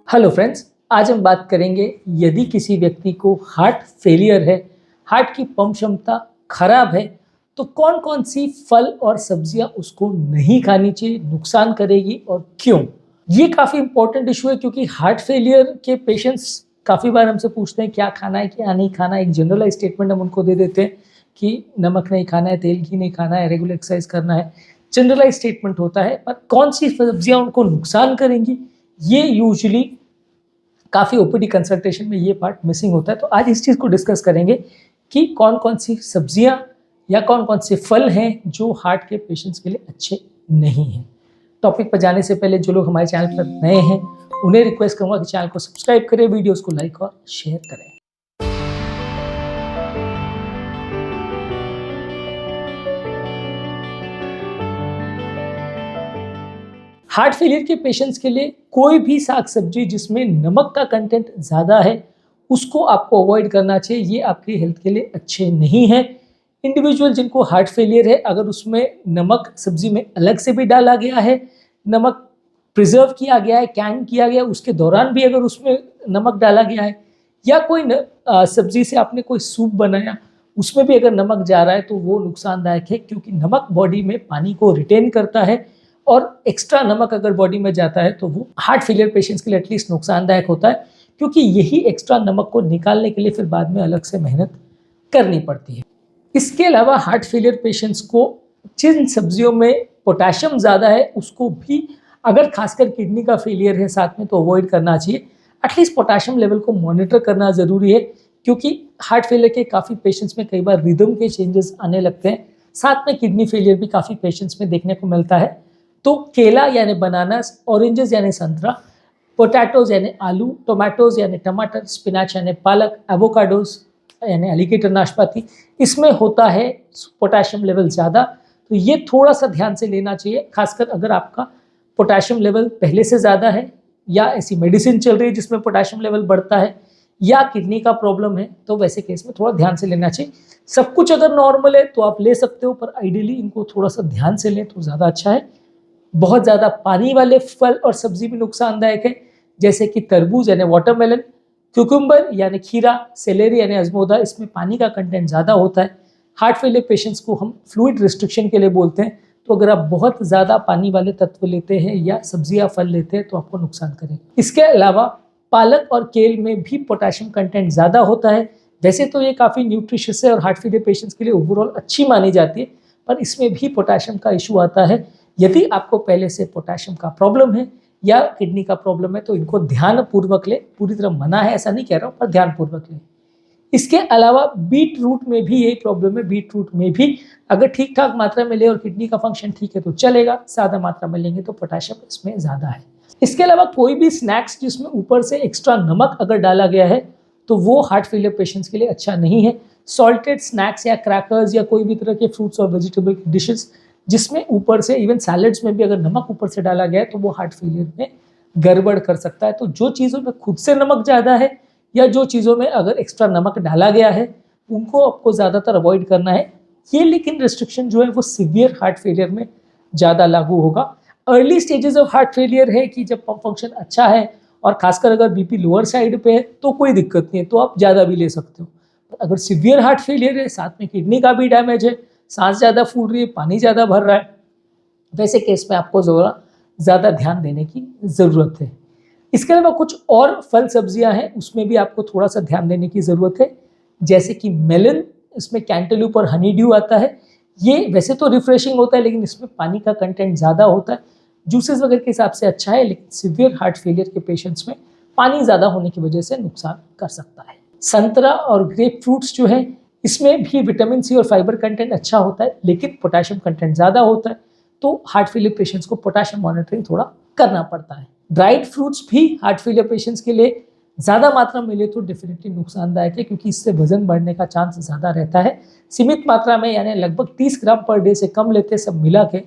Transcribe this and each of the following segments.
Hello friends, आज हम बात करेंगे यदि किसी व्यक्ति को हार्ट फेलियर है, हार्ट की पंप क्षमता खराब है, तो कौन कौन सी फल और सब्जियां उसको नहीं खानी चाहिए, नुकसान करेगी और क्यों। ये काफ़ी इंपॉर्टेंट इशू है क्योंकि हार्ट फेलियर के पेशेंट्स काफ़ी बार हमसे पूछते हैं क्या खाना है क्या नहीं खाना है। एक जनरलाइज स्टेटमेंट हम उनको दे देते हैं कि नमक नहीं खाना है, तेल घी नहीं खाना है, रेगुलर एक्सरसाइज करना है। जनरलाइज स्टेटमेंट होता है, पर कौन सी सब्जियां उनको नुकसान करेंगी ये यूजुअली काफ़ी ओपीडी कंसल्टेशन में ये पार्ट मिसिंग होता है। तो आज इस चीज़ को डिस्कस करेंगे कि कौन कौन सी सब्जियां या कौन कौन से फल हैं जो हार्ट के पेशेंट्स के लिए अच्छे नहीं हैं। टॉपिक पर जाने से पहले जो लोग हमारे चैनल पर नए हैं उन्हें रिक्वेस्ट करूंगा कि चैनल को सब्सक्राइब करें, वीडियोस को लाइक और शेयर करें। हार्ट फेलियर के पेशेंट्स के लिए कोई भी साग सब्जी जिसमें नमक का कंटेंट ज़्यादा है उसको आपको अवॉइड करना चाहिए। ये आपकी हेल्थ के लिए अच्छे नहीं है। इंडिविजुअल जिनको हार्ट फेलियर है, अगर उसमें नमक सब्जी में अलग से भी डाला गया है, नमक प्रिजर्व किया गया है, कैन किया गया, उसके दौरान भी अगर उसमें नमक डाला गया है, या कोई सब्जी से आपने कोई सूप बनाया उसमें भी अगर नमक जा रहा है तो वो नुकसानदायक है, क्योंकि नमक बॉडी में पानी को रिटेन करता है और एक्स्ट्रा नमक अगर बॉडी में जाता है तो वो हार्ट फेलियर पेशेंट्स के लिए एटलीस्ट नुकसानदायक होता है, क्योंकि यही एक्स्ट्रा नमक को निकालने के लिए फिर बाद में अलग से मेहनत करनी पड़ती है। इसके अलावा हार्ट फेलियर पेशेंट्स को जिन सब्जियों में पोटेशियम ज़्यादा है उसको भी, अगर खासकर किडनी का फेलियर है साथ में, तो अवॉइड करना चाहिए। एटलीस्ट पोटेशियम लेवल को मॉनिटर करना ज़रूरी है, क्योंकि हार्ट फेलियर के काफ़ी पेशेंट्स में कई बार रिदम के चेंजेस आने लगते हैं। साथ में किडनी फेलियर भी काफ़ी पेशेंट्स में देखने को मिलता है। तो केला यानी बनानास, ऑरेंजेस यानी संतरा, पोटैटोज यानी आलू, टोमेटोज यानी टमाटर, स्पिनाच यानी पालक, एवोकाडोज यानी एलिगेटर नाशपाती, इसमें होता है पोटेशियम लेवल ज़्यादा। तो ये थोड़ा सा ध्यान से लेना चाहिए, खासकर अगर आपका पोटेशियम लेवल पहले से ज़्यादा है या ऐसी मेडिसिन चल रही है जिसमें पोटेशियम लेवल बढ़ता है, या किडनी का प्रॉब्लम है, तो वैसे केस में थोड़ा ध्यान से लेना चाहिए। सब कुछ अगर नॉर्मल है तो आप ले सकते हो, पर आइडियली इनको थोड़ा सा ध्यान से लें तो ज़्यादा अच्छा है। बहुत ज़्यादा पानी वाले फल और सब्जी भी नुकसानदायक है, जैसे कि तरबूज यानी वाटरमेलन, क्यूकम्बर यानी खीरा, सेलेरी यानी अजमोदा, इसमें पानी का कंटेंट ज़्यादा होता है। हार्ट फेलियर पेशेंट्स को हम फ्लूइड रिस्ट्रिक्शन के लिए बोलते हैं। तो अगर आप बहुत ज़्यादा पानी वाले तत्व लेते हैं या सब्जियां फल लेते हैं तो आपको नुकसान करेगा। इसके अलावा पालक और केल में भी पोटेशियम कंटेंट ज़्यादा होता है। वैसे तो ये काफ़ी न्यूट्रिशियस है और हार्ट फेलियर पेशेंट्स के लिए ओवरऑल अच्छी मानी जाती है, पर इसमें भी पोटेशियम का इशू आता है। यदि आपको पहले से पोटेशियम का प्रॉब्लम है या किडनी का प्रॉब्लम है तो इनको ध्यानपूर्वक ले। पूरी तरह मना है ऐसा नहीं कह रहा हूँ, पर ध्यानपूर्वक ले। इसके अलावा बीट रूट में भी यही प्रॉब्लम है। बीट रूट में भी अगर ठीक ठाक मात्रा में ले और किडनी का फंक्शन ठीक है तो चलेगा, ज़्यादा मात्रा में लेंगे तो पोटेशियम इसमें ज़्यादा है। इसके अलावा कोई भी स्नैक्स जिसमें ऊपर से एक्स्ट्रा नमक अगर डाला गया है तो वो हार्ट फेलियर पेशेंट्स के लिए अच्छा नहीं है। सॉल्टेड स्नैक्स या क्रैकर्स या कोई भी तरह के फ्रूट्स और वेजिटेबल डिशेस जिसमें ऊपर से, इवन सैलड्स में भी अगर नमक ऊपर से डाला गया है तो वो हार्ट फेलियर में गड़बड़ कर सकता है। तो जो चीज़ों में खुद से नमक ज़्यादा है या जो चीज़ों में अगर एक्स्ट्रा नमक डाला गया है उनको आपको ज़्यादातर अवॉइड करना है। ये लेकिन रिस्ट्रिक्शन जो है वो सीवियर हार्ट फेलियर में ज़्यादा लागू होगा। Early stages of heart failure है कि जब पंप फंक्शन अच्छा है और खासकर अगर बीपी लोअर साइड पे है तो कोई दिक्कत नहीं है, तो आप ज़्यादा भी ले सकते हो। अगर सीवियर हार्ट फेलियर है, साथ में किडनी का भी डैमेज है, सांस ज़्यादा फूल रही है, पानी ज़्यादा भर रहा है, वैसे केस में आपको ज़्यादा ध्यान देने की ज़रूरत है। इसके अलावा कुछ और फल सब्जियां हैं उसमें भी आपको थोड़ा सा ध्यान देने की ज़रूरत है, जैसे कि मेलन, इसमें कैंटेलूप और हनी ड्यू आता है। ये वैसे तो रिफ्रेशिंग होता है लेकिन इसमें पानी का कंटेंट ज़्यादा होता है। जूसेस वगैरह के हिसाब से अच्छा है, लेकिन सीवियर हार्ट फेलियर के पेशेंट्स में पानी ज़्यादा होने की वजह से नुकसान कर सकता है। संतरा और ग्रेप फ्रूट्स जो है इसमें भी विटामिन सी और फाइबर कंटेंट अच्छा होता है, लेकिन पोटेशियम कंटेंट ज़्यादा होता है, तो हार्ट फेलियर पेशेंट्स को पोटेशियम मॉनिटरिंग थोड़ा करना पड़ता है। ड्राइड फ्रूट्स भी हार्ट फेलियर पेशेंट्स के लिए ज़्यादा मात्रा में ले तो डेफिनेटली नुकसानदायक है, क्योंकि इससे वजन बढ़ने का चांस ज़्यादा रहता है। सीमित मात्रा में यानी लगभग 30 ग्राम पर डे से कम लेते सब मिला के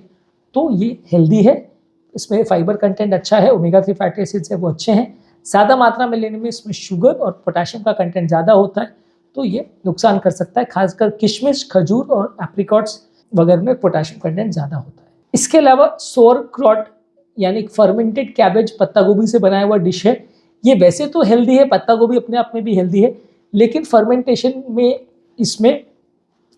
तो ये हेल्दी है। इसमें फाइबर कंटेंट अच्छा है, ओमेगा 3 फैटी एसिड्स है वो अच्छे हैं। ज़्यादा मात्रा में लेने में इसमें शुगर और पोटेशियम का कंटेंट ज़्यादा होता है, तो ये नुकसान कर सकता है। खासकर किशमिश, खजूर और एप्रिकॉट्स वगैरह में पोटेशियम कंटेंट ज़्यादा होता है। इसके अलावा सोरक्रॉट यानी फर्मेंटेड कैबेज, पत्ता गोभी से बनाया हुआ डिश है। ये वैसे तो हेल्दी है, पत्ता गोभी अपने आप में भी हेल्दी है, लेकिन फर्मेंटेशन में इसमें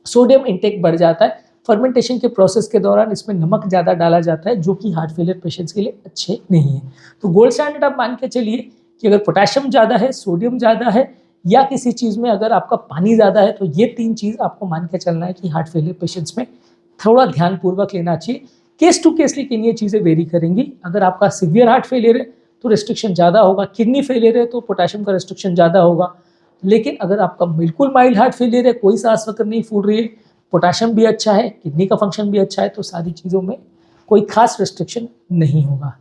सोडियम इंटेक बढ़ जाता है। फर्मेंटेशन के प्रोसेस के दौरान इसमें नमक ज़्यादा डाला जाता है, जो कि हार्ट फेलियर पेशेंट्स के लिए अच्छे नहीं है। तो गोल्ड स्टैंडर्ड आप मान के चलिए कि अगर पोटेशियम ज़्यादा है, सोडियम ज़्यादा है, या किसी चीज़ में अगर आपका पानी ज़्यादा है, तो ये 3 चीज़ आपको मान के चलना है कि हार्ट फेलियर पेशेंट्स में थोड़ा ध्यानपूर्वक लेना चाहिए। केस टू केस लेकिन ये चीज़ें वेरी करेंगी। अगर आपका सीवियर हार्ट फेलियर है तो रिस्ट्रिक्शन ज़्यादा होगा, किडनी फेलियर है तो पोटेशियम का रिस्ट्रिक्शन ज़्यादा होगा। लेकिन अगर आपका बिल्कुल माइल्ड हार्ट फेलियर है, कोई सांस वगैरह नहीं फूल रही है, पोटेशियम भी अच्छा है, किडनी का फंक्शन भी अच्छा है, तो सारी चीज़ों में कोई खास रिस्ट्रिक्शन नहीं होगा।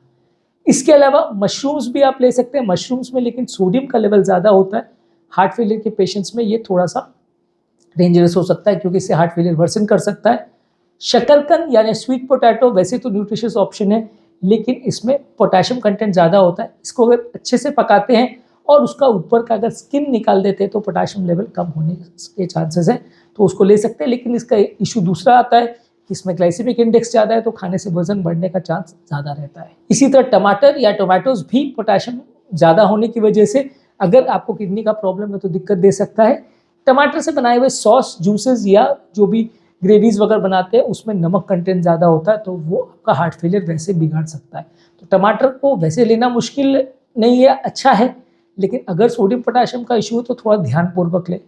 इसके अलावा मशरूम्स भी आप ले सकते हैं। मशरूम्स में लेकिन सोडियम का लेवल ज़्यादा होता है। हार्ट फेलियर के पेशेंट्स में ये थोड़ा सा डेंजरस हो सकता है, क्योंकि इससे हार्ट फेलियर वर्सन कर सकता है। शकरकंद यानी स्वीट पोटैटो वैसे तो न्यूट्रिशियस ऑप्शन है, लेकिन इसमें पोटेशियम कंटेंट ज़्यादा होता है। इसको अगर अच्छे से पकाते हैं और उसका ऊपर का अगर स्किन निकाल देते हैं तो पोटेशियम लेवल कम होने के चांसेस हैं, तो उसको ले सकते हैं। लेकिन इसका इशू दूसरा आता है कि इसमें ग्लाइसेमिक इंडेक्स ज़्यादा है, तो खाने से वजन बढ़ने का चांस ज़्यादा रहता है। इसी तरह टमाटर या टोमेटोज भी पोटेशियम ज़्यादा होने की वजह से अगर आपको किडनी का प्रॉब्लम है तो दिक्कत दे सकता है। टमाटर से बनाए हुए सॉस, जूसेस या जो भी ग्रेवीज वगैरह बनाते हैं उसमें नमक कंटेंट ज़्यादा होता है, तो वो आपका हार्ट फेलियर वैसे बिगाड़ सकता है। तो टमाटर को वैसे लेना मुश्किल नहीं है, अच्छा है, लेकिन अगर सोडियम पोटेशियम का इशू है तो थोड़ा ध्यानपूर्वक ले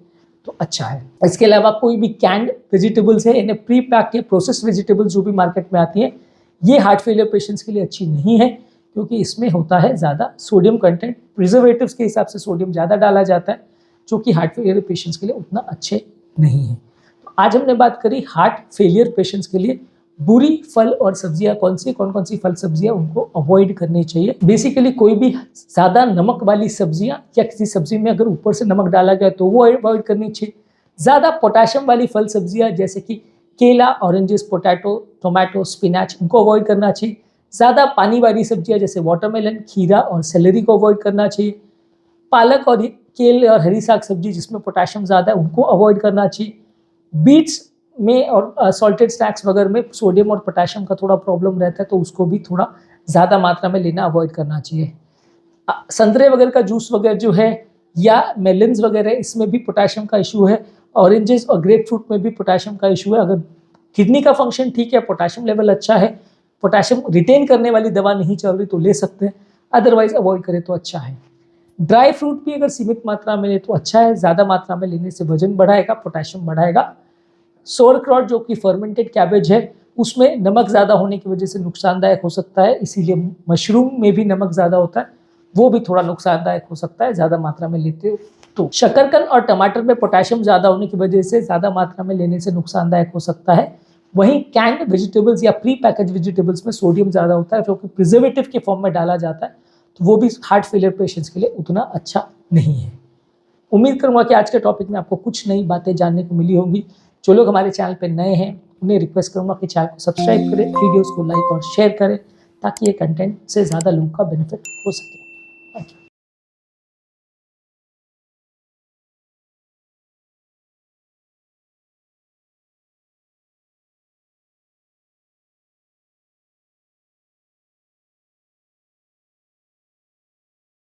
तो अच्छा है। इसके अलावा कोई भी कैंड वेजिटेबल्स है, इन्हें प्री पैक के प्रोसेस वेजिटेबल्स जो भी मार्केट में आती हैं, ये हार्ट फेलियर पेशेंट्स के लिए अच्छी नहीं है, क्योंकि इसमें होता है ज़्यादा सोडियम कंटेंट। प्रिजर्वेटिव्स के हिसाब से सोडियम ज़्यादा डाला जाता है, जो कि हार्ट फेलियर पेशेंट्स के लिए उतना अच्छे नहीं है। तो आज हमने बात करी हार्ट फेलियर पेशेंट्स के लिए बुरी फल और सब्जियां कौन कौन सी फल सब्जियां उनको अवॉइड करनी चाहिए। बेसिकली कोई भी ज़्यादा नमक वाली सब्जियां या किसी सब्जी में अगर ऊपर से नमक डाला गया तो वो अवॉइड करनी चाहिए। ज़्यादा पोटेशियम वाली फल सब्जियां जैसे कि केला, ऑरेंजेस, पोटैटो, टोमेटो, स्पिनच, इनको अवॉइड करना चाहिए। ज़्यादा पानी वाली सब्जियां जैसे वाटरमेलन, खीरा और सेलेरी को अवॉइड करना चाहिए। पालक और केल और हरी साग सब्जी जिसमें पोटेशियम ज़्यादा है उनको अवॉइड करना चाहिए। बीट्स में और सॉल्टेड स्नैक्स वगैरह में सोडियम और पोटेशियम का थोड़ा प्रॉब्लम रहता है, तो उसको भी थोड़ा ज़्यादा मात्रा में लेना अवॉइड करना चाहिए। संतरे वगैरह का जूस वगैरह जो है या मेलन्स वगैरह, इसमें भी पोटेशियम का इशू है। ऑरेंजेस और ग्रेप फ्रूट में भी पोटेशियम का इशू है। अगर किडनी का फंक्शन ठीक है, पोटेशियम लेवल अच्छा है, पोटेशियम रिटेन करने वाली दवा नहीं चल रही तो ले सकते हैं, अदरवाइज अवॉइड करें तो अच्छा है। ड्राई फ्रूट भी अगर सीमित मात्रा में ले तो अच्छा है, ज़्यादा मात्रा में लेने से वजन बढ़ाएगा, पोटेशियम बढ़ाएगा। सोरक्रॉट जो कि फर्मेंटेड कैबेज है, उसमें नमक ज़्यादा होने की वजह से नुकसानदायक हो सकता है, इसीलिए मशरूम में भी नमक ज़्यादा होता है, वो भी थोड़ा नुकसानदायक हो सकता है ज़्यादा मात्रा में लेते हो तो। शकरकंद और टमाटर में पोटेशियम ज़्यादा होने की वजह से ज़्यादा मात्रा में लेने से नुकसानदायक हो सकता है। वहीं कैंड वेजिटेबल्स या प्री पैकेज वेजिटेबल्स में सोडियम ज़्यादा होता है, जो कि प्रिजर्वेटिव के फॉर्म में डाला जाता है, तो वो भी हार्ट फेलियर पेशेंट्स के लिए उतना अच्छा नहीं है। उम्मीद करूँगा कि आज के टॉपिक में आपको कुछ नई बातें जानने को मिली होंगी। जो लोग हमारे चैनल पर नए हैं उन्हें रिक्वेस्ट करूँगा कि चैनल को सब्सक्राइब करें, वीडियोज़ को लाइक और शेयर करें, ताकि ये कंटेंट से ज़्यादा लोगों का बेनिफिट हो सके। Thank you.